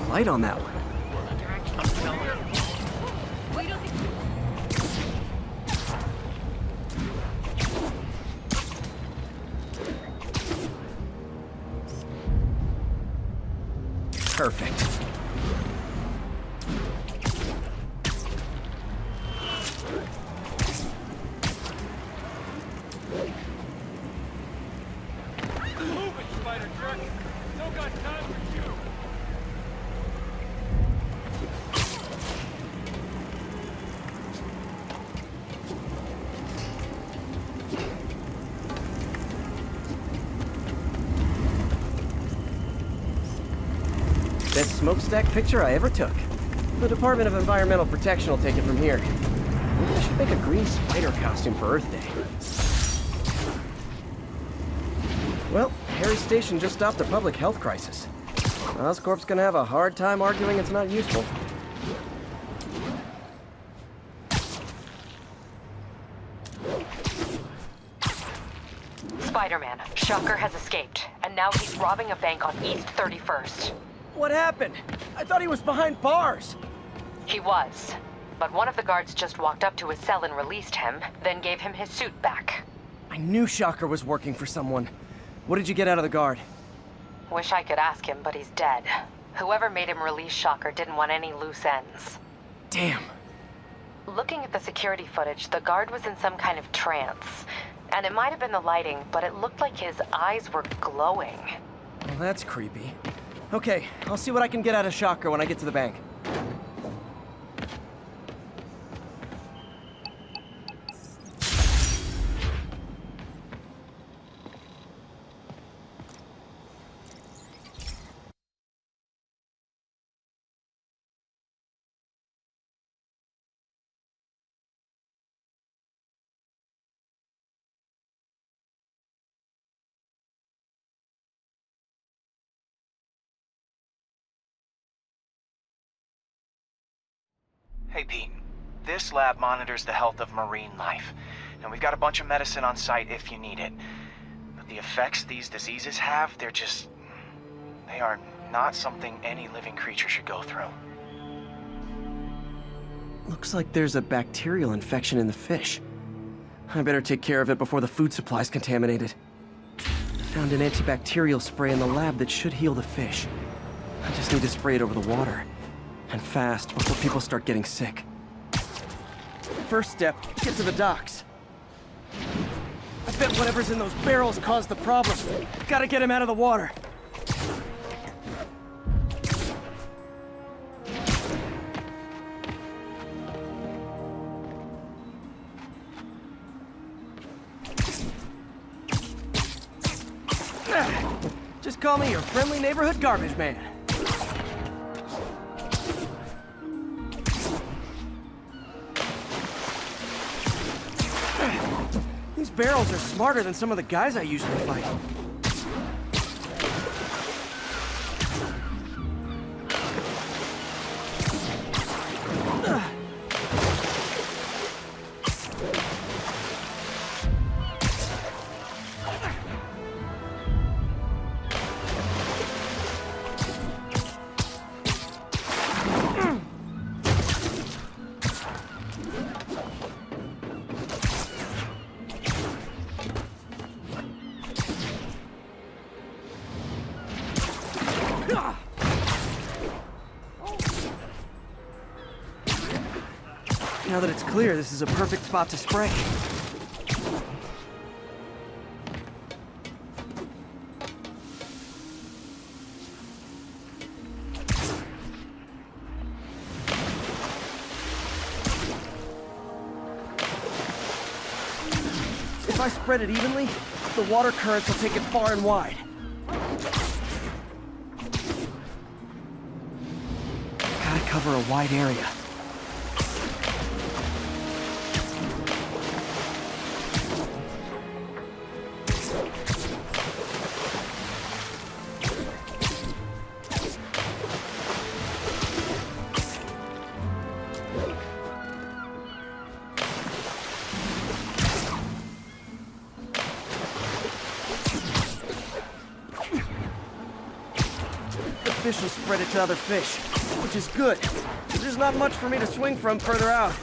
light on that one. Perfect. Move it, spider jerk! No got time for you! Best smokestack picture I ever took. The Department of Environmental Protection will take it from here. Maybe I should make a green spider costume for Earth Day. Well, Harry Station just stopped a public health crisis. Oscorp's gonna have a hard time arguing it's not useful. Spider-Man, Shocker has escaped, and now he's robbing a bank on East 31st. What happened? I thought he was behind bars. He was, but one of the guards just walked up to his cell and released him, then gave him his suit back. I knew Shocker was working for someone. What did you get out of the guard? Wish I could ask him, but he's dead. Whoever made him release Shocker didn't want any loose ends. Damn. Looking at the security footage, the guard was in some kind of trance. And it might have been the lighting, but it looked like his eyes were glowing. Well, that's creepy. Okay, I'll see what I can get out of Shocker when I get to the bank. Hey Pete, this lab monitors the health of marine life, and we've got a bunch of medicine on site if you need it. But the effects these diseases have, they are not something any living creature should go through. Looks like there's a bacterial infection in the fish. I better take care of it before the food supply's contaminated. Found an antibacterial spray in the lab that should heal the fish. I just need to spray it over the water. And fast, before people start getting sick. First step, get to the docks. I bet whatever's in those barrels caused the problem. Gotta get him out of the water. Just call me your friendly neighborhood garbage man. These barrels are smarter than some of the guys I usually fight. Now that it's clear, this is a perfect spot to spray. If I spread it evenly, the water currents will take it far and wide. Gotta cover a wide area. fish will spread it to other fish, which is good. But there's not much for me to swing from further out.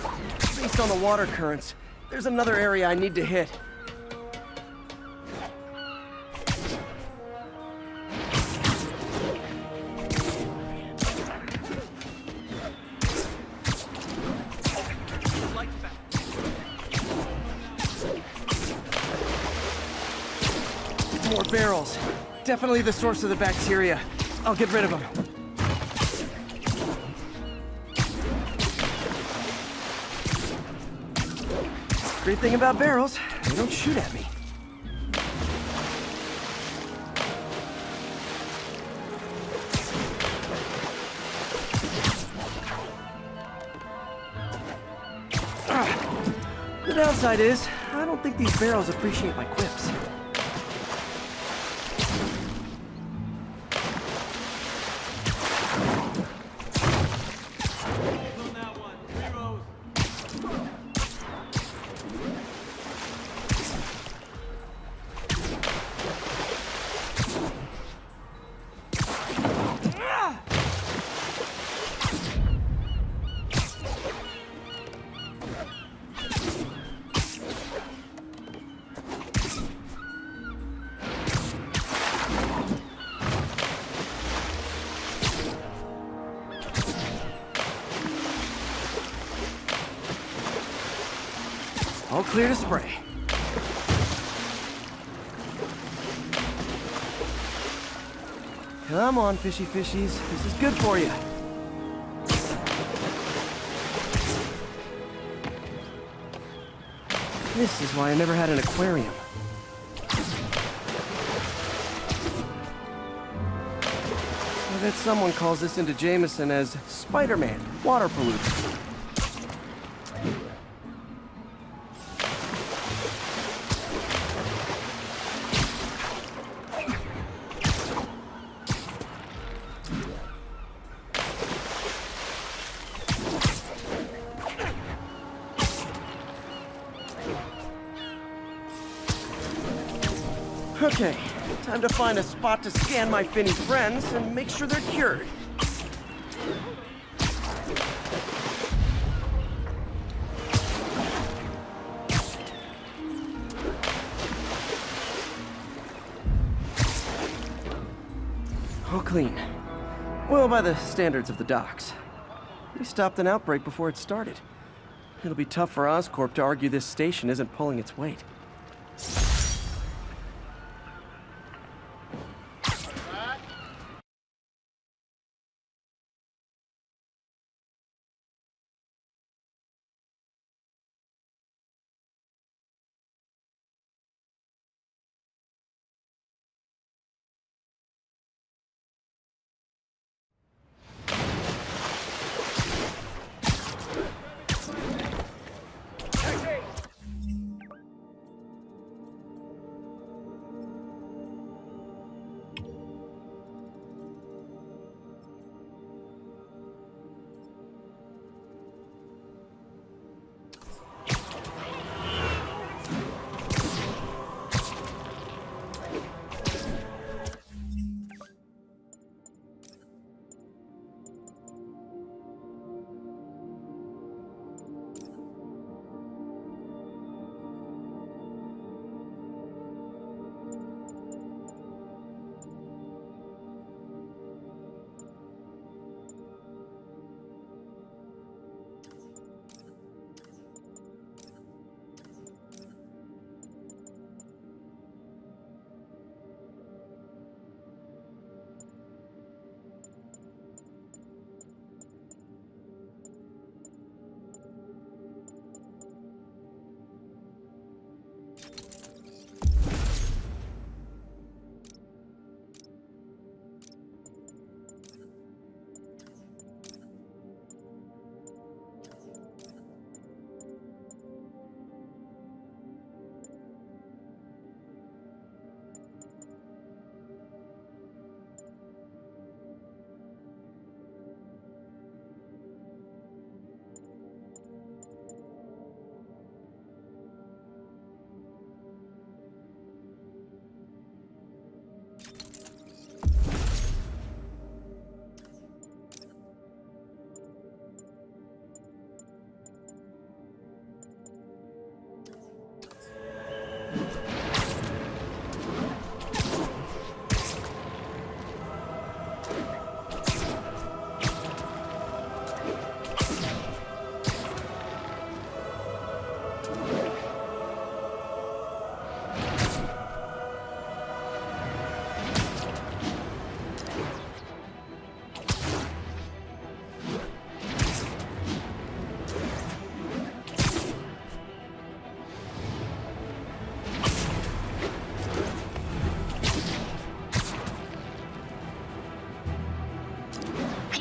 Based on the water currents, there's another area I need to hit. More barrels. Definitely the source of the bacteria. I'll get rid of them. Great thing about barrels, they don't shoot at me. The downside is, I don't think these barrels appreciate my quips. All clear to spray. Come on, fishy fishies. This is good for you. This is why I never had an aquarium. I bet someone calls this into Jameson as Spider-Man, water pollution. Okay, time to find a spot to scan my finny friends and make sure they're cured. All clean. Well, by the standards of the docks. We stopped an outbreak before it started. It'll be tough for Oscorp to argue this station isn't pulling its weight.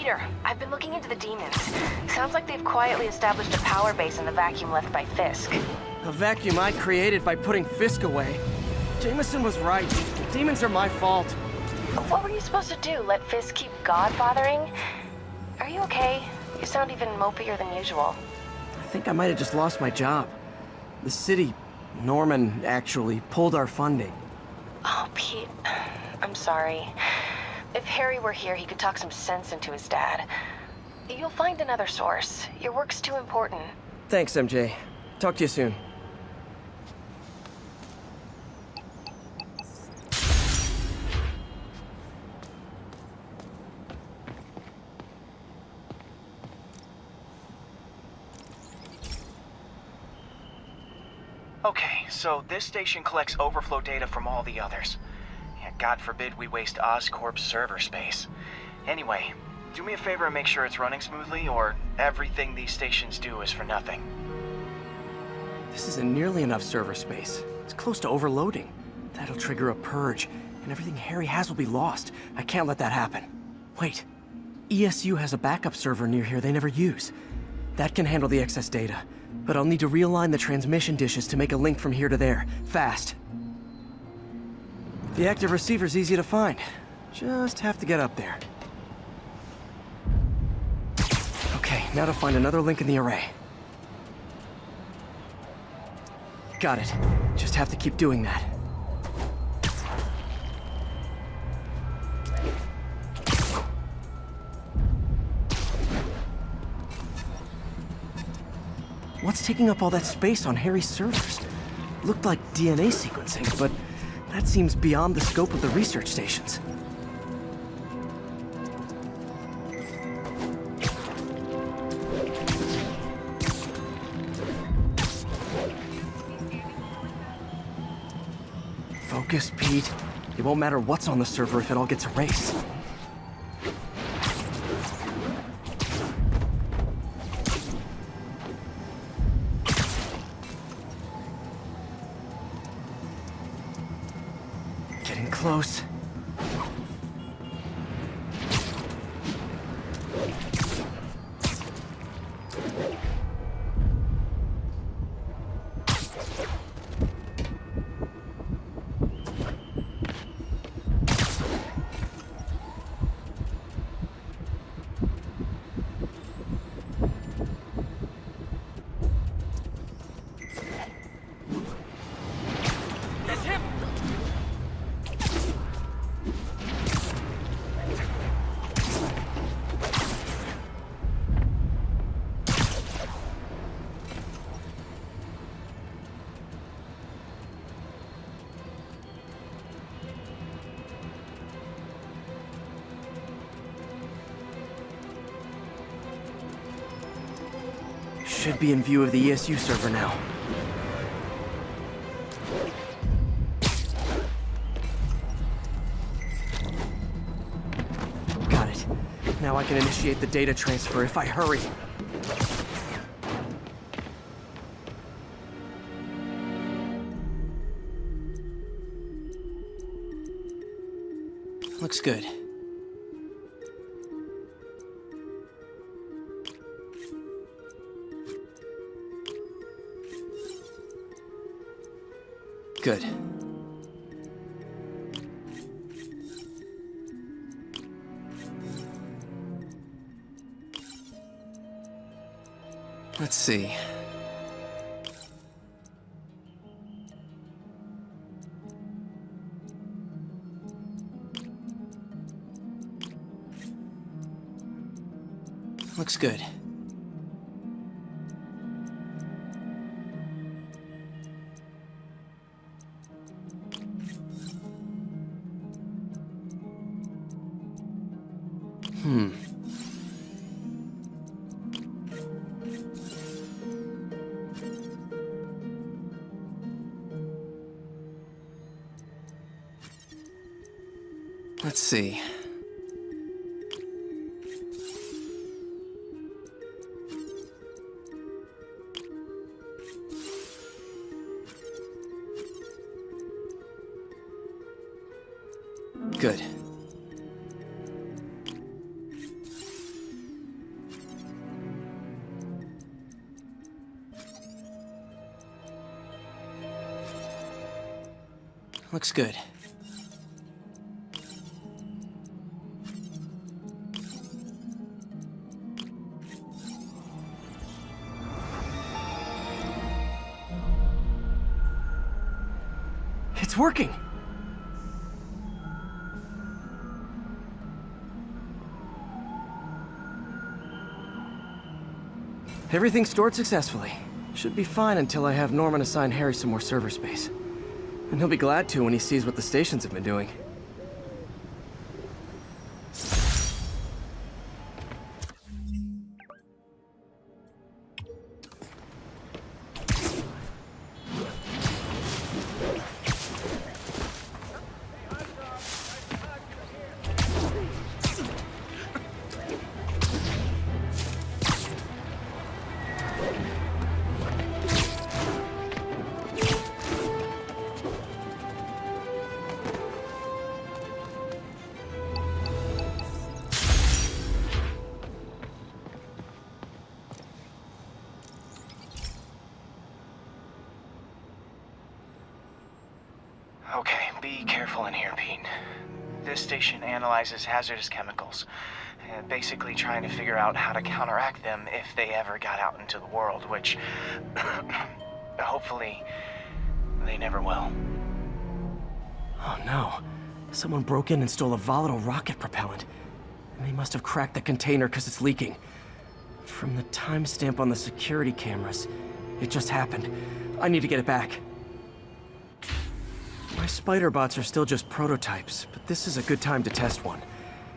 Peter, I've been looking into the demons. Sounds like they've quietly established a power base in the vacuum left by Fisk. A vacuum I created by putting Fisk away. Jameson was right. Demons are my fault. What were you supposed to do? Let Fisk keep godfathering? Are you okay? You sound even mopier than usual. I think I might have just lost my job. The city, Norman, actually, pulled our funding. Oh, Pete, I'm sorry. If Harry were here, he could talk some sense into his dad. You'll find another source. Your work's too important. Thanks, MJ. Talk to you soon. Okay, so this station collects overflow data from all the others. Yeah, God forbid we waste Oscorp's server space. Anyway, do me a favor and make sure it's running smoothly, or everything these stations do is for nothing. This isn't nearly enough server space. It's close to overloading. That'll trigger a purge, and everything Harry has will be lost. I can't let that happen. Wait. ESU has a backup server near here they never use. That can handle the excess data. But I'll need to realign the transmission dishes to make a link from here to there, fast. The active receiver's easy to find. Just have to get up there. Okay, now to find another link in the array. Got it. Just have to keep doing that. What's taking up all that space on Harry's servers? Looked like DNA sequencing, but that seems beyond the scope of the research stations. Focus, Pete. It won't matter what's on the server if it all gets erased. Getting close. Should be in view of the ESU server now. Got it. Now I can initiate the data transfer if I hurry. Looks good. Good. Let's see. Looks good. Let's see. Good. Looks good. It's working! Everything's stored successfully. Should be fine until I have Norman assign Harry some more server space. And he'll be glad to when he sees what the stations have been doing. Okay, be careful in here, Pete. This station analyzes hazardous chemicals, basically trying to figure out how to counteract them if they ever got out into the world, which hopefully they never will. Oh no. Someone broke in and stole a volatile rocket propellant. And they must have cracked the container because it's leaking. From the timestamp on the security cameras, it just happened. I need to get it back. My spider bots are still just prototypes, but this is a good time to test one.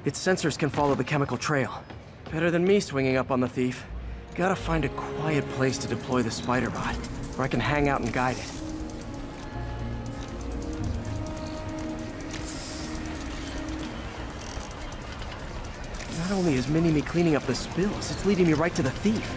Its sensors can follow the chemical trail. Better than me swinging up on the thief. Gotta find a quiet place to deploy the spider bot, where I can hang out and guide it. Not only is Mini-Me cleaning up the spills, it's leading me right to the thief.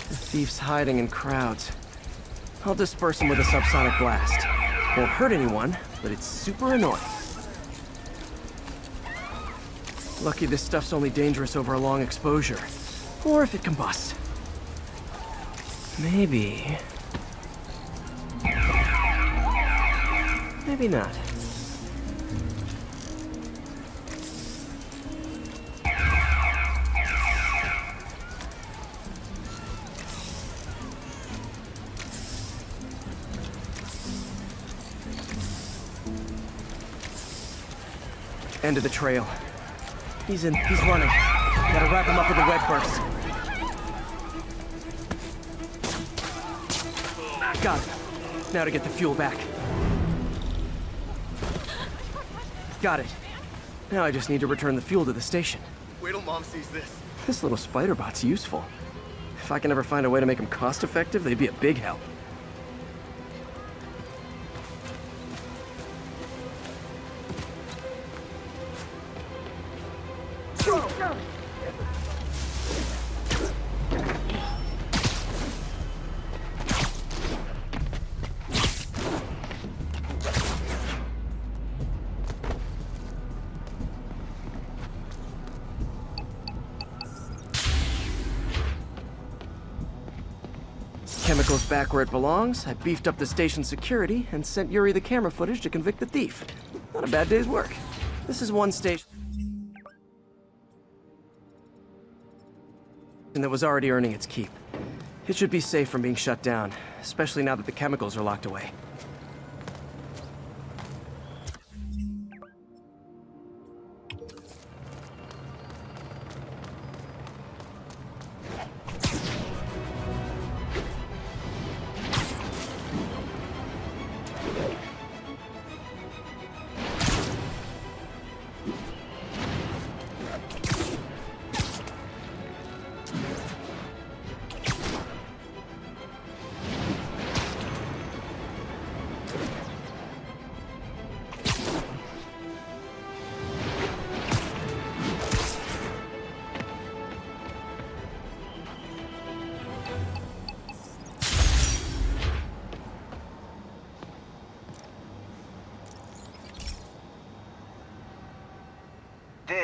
The thief's hiding in crowds. I'll disperse him with a subsonic blast. Won't hurt anyone, but it's super annoying. Lucky this stuff's only dangerous over a long exposure. Or if it combusts. Maybe... maybe not. End of the trail. He's running. Gotta wrap him up with a web burst. Got it. Now to get the fuel back. Got it. Now I just need to return the fuel to the station. Wait till Mom sees this. This little spider bot's useful. If I can ever find a way to make them cost-effective, they'd be a big help. Chemicals back where it belongs. I beefed up the station security and sent Yuri the camera footage to convict the thief. Not a bad day's work. This is one station that was already earning its keep. It should be safe from being shut down, especially now that the chemicals are locked away.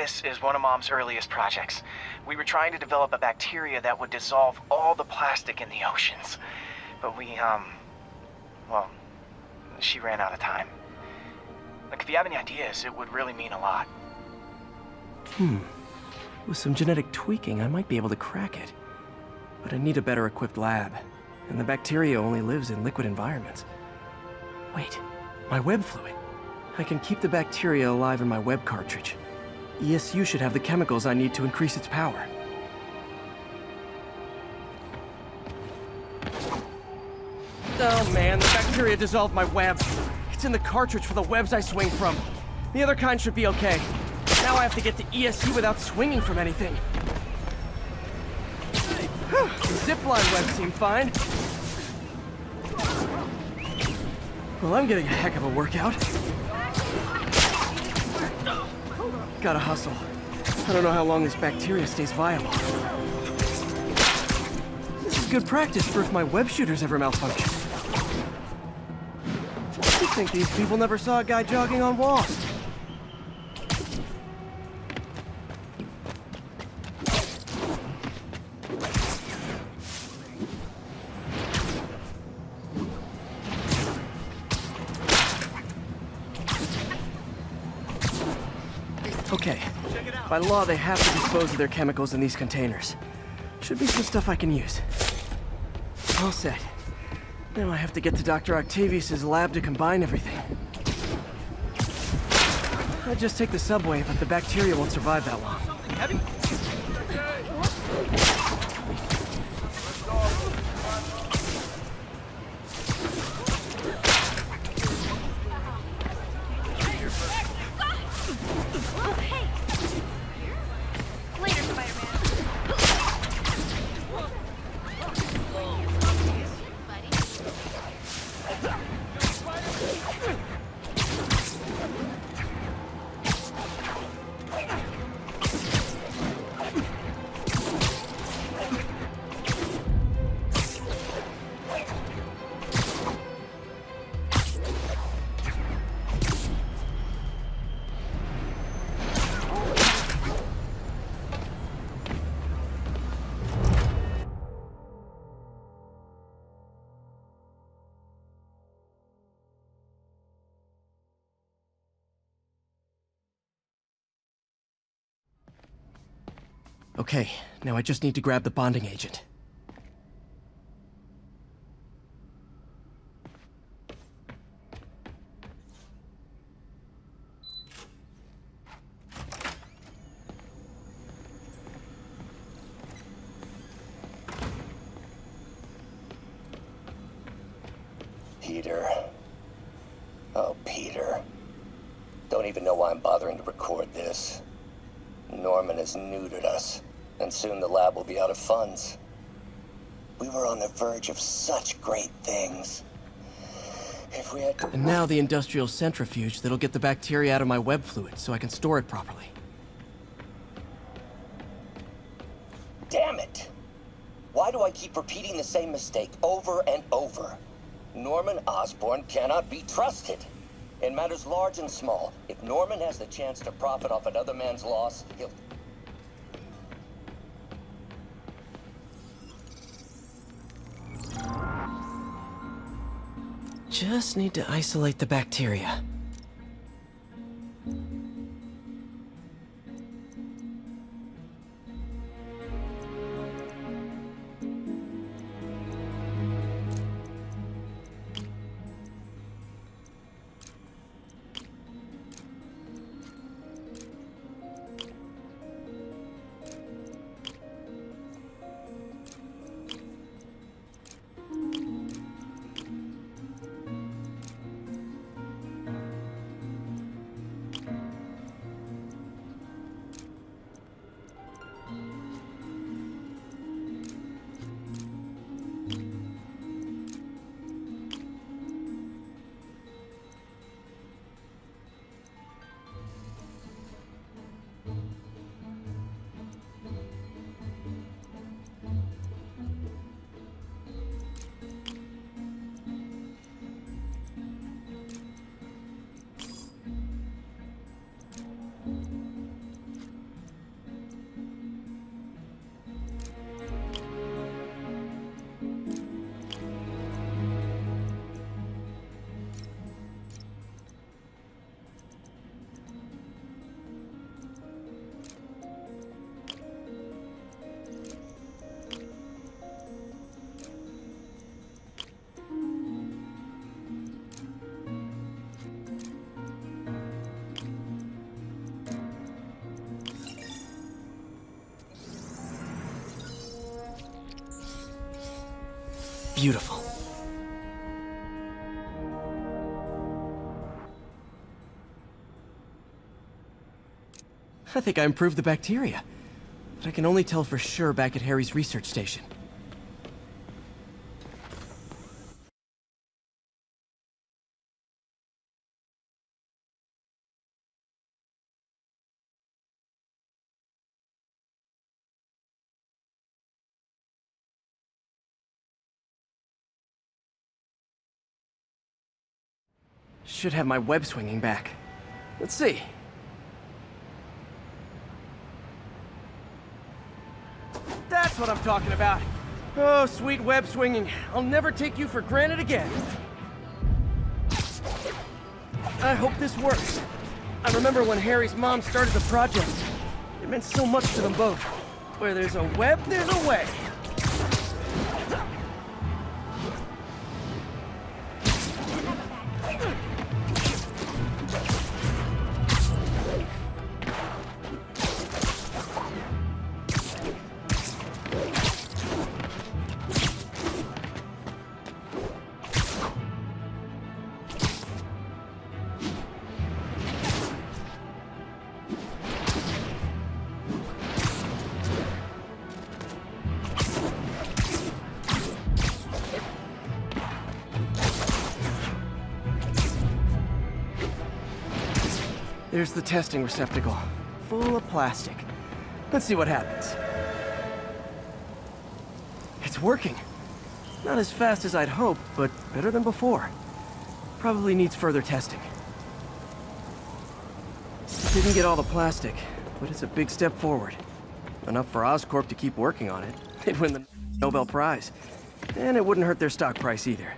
This is one of Mom's earliest projects. We were trying to develop a bacteria that would dissolve all the plastic in the oceans. But well, she ran out of time. Like, if you have any ideas, it would really mean a lot. With some genetic tweaking, I might be able to crack it. But I need a better equipped lab. And the bacteria only lives in liquid environments. Wait, my web fluid. I can keep the bacteria alive in my web cartridge. ESU should have the chemicals I need to increase its power. Oh man, the bacteria dissolved my web. It's in the cartridge for the webs I swing from. The other kind should be okay. Now I have to get to ESU without swinging from anything. The zipline webs seem fine. Well, I'm getting a heck of a workout. Gotta hustle. I don't know how long this bacteria stays viable. This is good practice for if my web shooters ever malfunction. You'd think these people never saw a guy jogging on walls. Okay. By law, they have to dispose of their chemicals in these containers. Should be some stuff I can use. All set. Now I have to get to Dr. Octavius's lab to combine everything. I'd just take the subway, but the bacteria won't survive that long. Something heavy? Later, Spider-Man. Okay, now I just need to grab the bonding agent. Peter. Oh, Peter. Don't even know why I'm bothering to record this. Norman has neutered us, and soon the lab will be out of funds. We were on the verge of such great things. If we had... And now the industrial centrifuge that'll get the bacteria out of my web fluid so I can store it properly. Damn it! Why do I keep repeating the same mistake over and over? Norman Osborn cannot be trusted. In matters large and small, if Norman has the chance to profit off another man's loss, he'll... Just need to isolate the bacteria. Beautiful. I think I improved the bacteria, but I can only tell for sure back at Harry's research station. Should have my web swinging back. Let's see. That's what I'm talking about. Oh, sweet web swinging. I'll never take you for granted again. I hope this works. I remember when Harry's mom started the project. It meant so much to them both. Where there's a web, there's a way. There's the testing receptacle, full of plastic. Let's see what happens. It's working. Not as fast as I'd hoped, but better than before. Probably needs further testing. Didn't get all the plastic, but it's a big step forward. Enough for Oscorp to keep working on it. They'd win the Nobel Prize. And it wouldn't hurt their stock price either.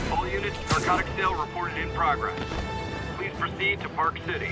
All units, narcotic sale reported in progress. Please proceed to Park City.